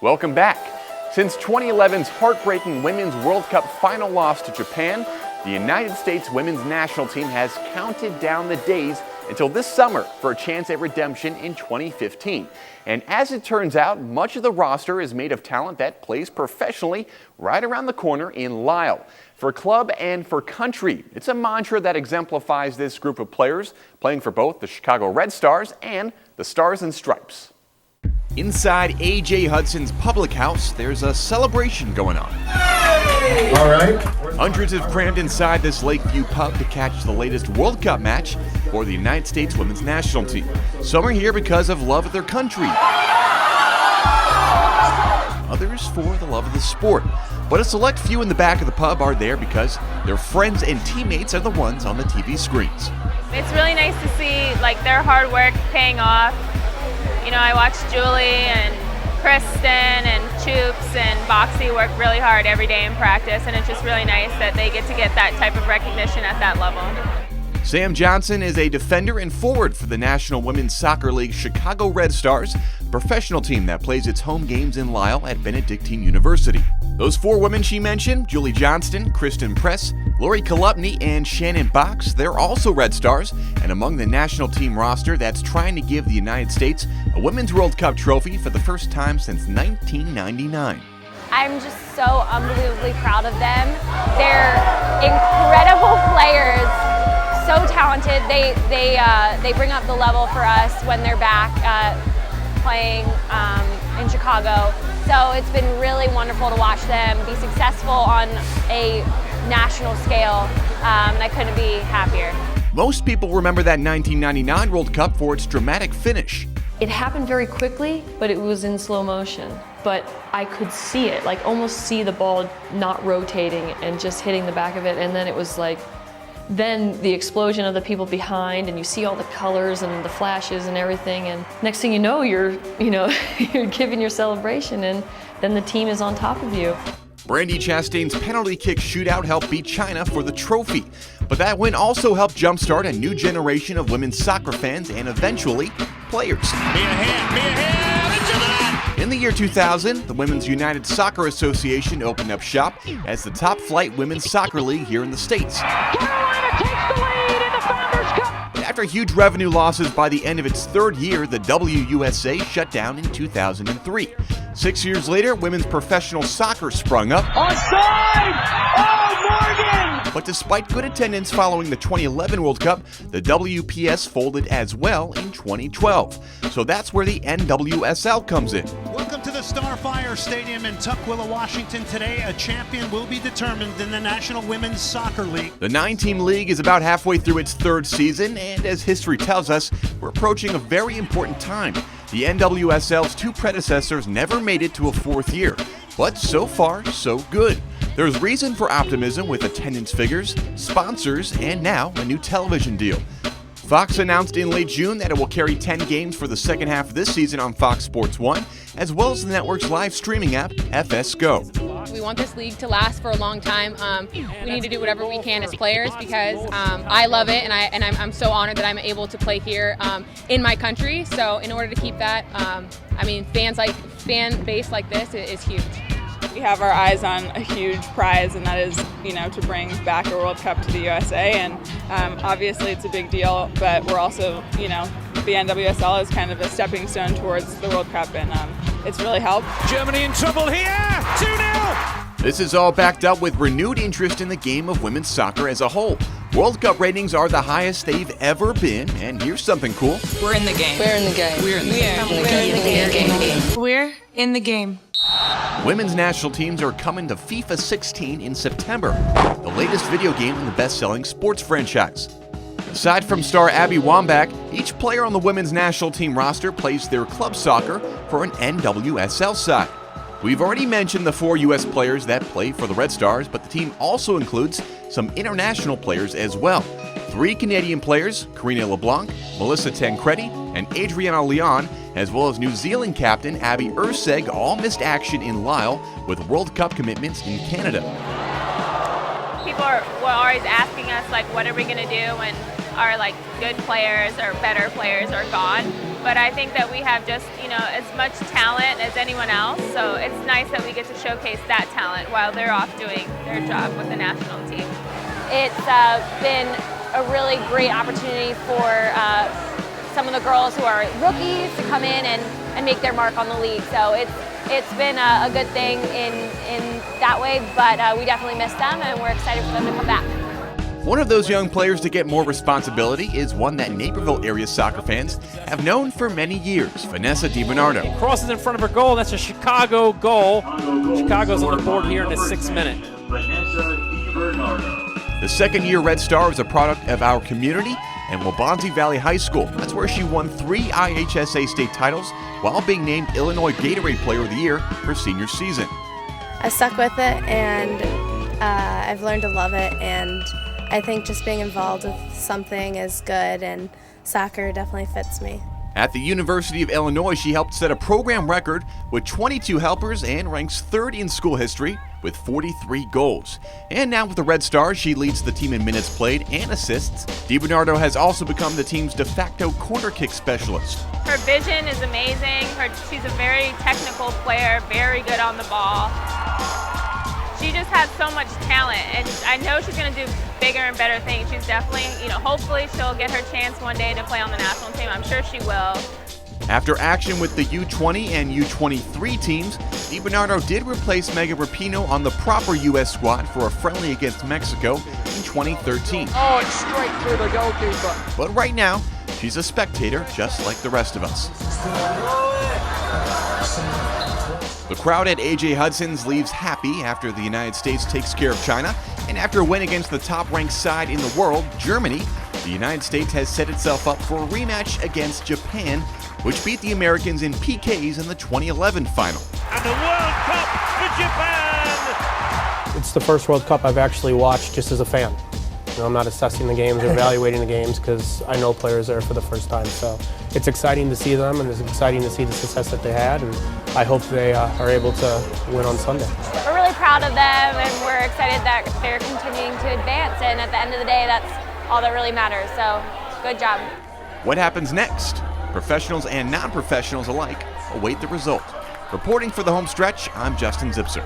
Welcome back. Since 2011's heartbreaking Women's World Cup final loss to Japan, the United States women's national team has counted down the days until this summer for a chance at redemption in 2015. And as it turns out, much of the roster is made of talent that plays professionally right around the corner in Lisle. For club and for country, it's a mantra that exemplifies this group of players playing for both the Chicago Red Stars and the Stars and Stripes. Inside A.J. Hudson's public house, there's a celebration going on. All right. Hundreds have crammed inside this Lakeview pub to catch the latest World Cup match for the United States women's national team. Some are here because of love of their country. Others for the love of the sport. But a select few in the back of the pub are there because their friends and teammates are the ones on the TV screens. It's really nice to see their hard work paying off. You know, I watch Julie and Kristen and Choops and Boxy work really hard every day in practice, and it's just really nice that they get to get that type of recognition at that level. Sam Johnson is a defender and forward for the National Women's Soccer League Chicago Red Stars, a professional team that plays its home games in Lisle at Benedictine University. Those four women she mentioned, Julie Johnston, Kristen Press, Lori Kolupny, and Shannon Box, they're also Red Stars and among the national team roster that's trying to give the United States a Women's World Cup trophy for the first time since 1999. I'm just so unbelievably proud of them. They're incredible players. So talented. They bring up the level for us when they're back playing in Chicago. So it's been really wonderful to watch them be successful on a national scale, and I couldn't be happier. Most people remember that 1999 World Cup for its dramatic finish. It happened very quickly, but it was in slow motion. But I could see it, almost see the ball not rotating and just hitting the back of it, and then it was then the explosion of the people behind, and you see all the colors and the flashes and everything, and next thing you know, you're giving your celebration, and then the team is on top of you. Brandi Chastain's penalty kick shootout helped beat China for the trophy, but that win also helped jumpstart a new generation of women's soccer fans and eventually players. In the year 2000, the Women's United Soccer Association opened up shop as the top flight women's soccer league here in the States. Carolina takes the lead in the Founders Cup. After huge revenue losses by the end of its third year, the WUSA shut down in 2003. 6 years later, women's professional soccer sprung up. Onside! Oh, Morgan! But despite good attendance following the 2011 World Cup, the WPS folded as well in 2012. So that's where the NWSL comes in. Welcome to the Starfire Stadium in Tukwila, Washington. Today, a champion will be determined in the National Women's Soccer League. The 9-team league is about halfway through its third season, and as history tells us, we're approaching a very important time. The NWSL's two predecessors never made it to a fourth year, but so far, so good. There's reason for optimism with attendance figures, sponsors, and now a new television deal. Fox announced in late June that it will carry 10 games for the second half of this season on Fox Sports 1, as well as the network's live streaming app, FS Go. We want this league to last for a long time. We need to do whatever we can as players because I love it, and I'm so honored that I'm able to play here in my country. So in order to keep that, fan base like this is huge. We have our eyes on a huge prize, and that is, to bring back a World Cup to the USA. And obviously, it's a big deal, but we're also, the NWSL is kind of a stepping stone towards the World Cup, and it's really helped. Germany in trouble here. 2-0. This is all backed up with renewed interest in the game of women's soccer as a whole. World Cup ratings are the highest they've ever been, and here's something cool. We're in the game. We're in the game. We're in the game. We're in the game. Women's national teams are coming to FIFA 16 in September, the latest video game in the best-selling sports franchise. Aside from star Abby Wambach, each player on the women's national team roster plays their club soccer for an NWSL side. We've already mentioned the 4 U.S. players that play for the Red Stars, but the team also includes some international players as well. 3 Canadian players, Karina LeBlanc, Melissa Tancredi, and Adriana Leon, as well as New Zealand captain Abby Erceg, all missed action in Lisle with World Cup commitments in Canada. People were always asking us, what are we going to do when our good players or better players are gone? but I think that we have just, as much talent as anyone else, so it's nice that we get to showcase that talent while they're off doing their job with the national team. It's been a really great opportunity for some of the girls who are rookies to come in and make their mark on the league. So it's been a good thing in that way, but we definitely miss them, and we're excited for them to come back. One of those young players to get more responsibility is one that Naperville area soccer fans have known for many years, Vanessa DiBernardo. Crosses in front of her goal. That's a Chicago goal. Chicago's on the board here in the 6th minute. The second-year Red Star is a product of our community and Waubonsie Valley High School. That's where she won 3 IHSA state titles while being named Illinois Gatorade Player of the Year her senior season. I stuck with it, and I've learned to love it, and I think just being involved with something is good, and soccer definitely fits me. At the University of Illinois, she helped set a program record with 22 helpers and ranks 3rd in school history with 43 goals. And now with the Red Stars, she leads the team in minutes played and assists. DiBernardo has also become the team's de facto corner kick specialist. Her vision is amazing. She's a very technical player, very good on the ball. She just has so much talent, and I know she's going to do bigger and better things. She's definitely, hopefully she'll get her chance one day to play on the national team. I'm sure she will. After action with the U20 and U23 teams, DiBernardo did replace Megan Rapinoe on the proper U.S. squad for a friendly against Mexico in 2013. Oh, it's straight through the goalkeeper. But right now, she's a spectator just like the rest of us. The crowd at A.J. Hudson's leaves happy after the United States takes care of China, and after a win against the top-ranked side in the world, Germany, the United States has set itself up for a rematch against Japan, which beat the Americans in PKs in the 2011 final. And the World Cup for Japan! It's the first World Cup I've actually watched just as a fan. I'm not assessing the games or evaluating the games because I know players there for the first time. So it's exciting to see them, and it's exciting to see the success that they had, and I hope they are able to win on Sunday. We're really proud of them, and we're excited that they're continuing to advance, and at the end of the day, that's all that really matters. So good job. What happens next? Professionals and non-professionals alike await the result. Reporting for the home stretch, I'm Justin Zipser.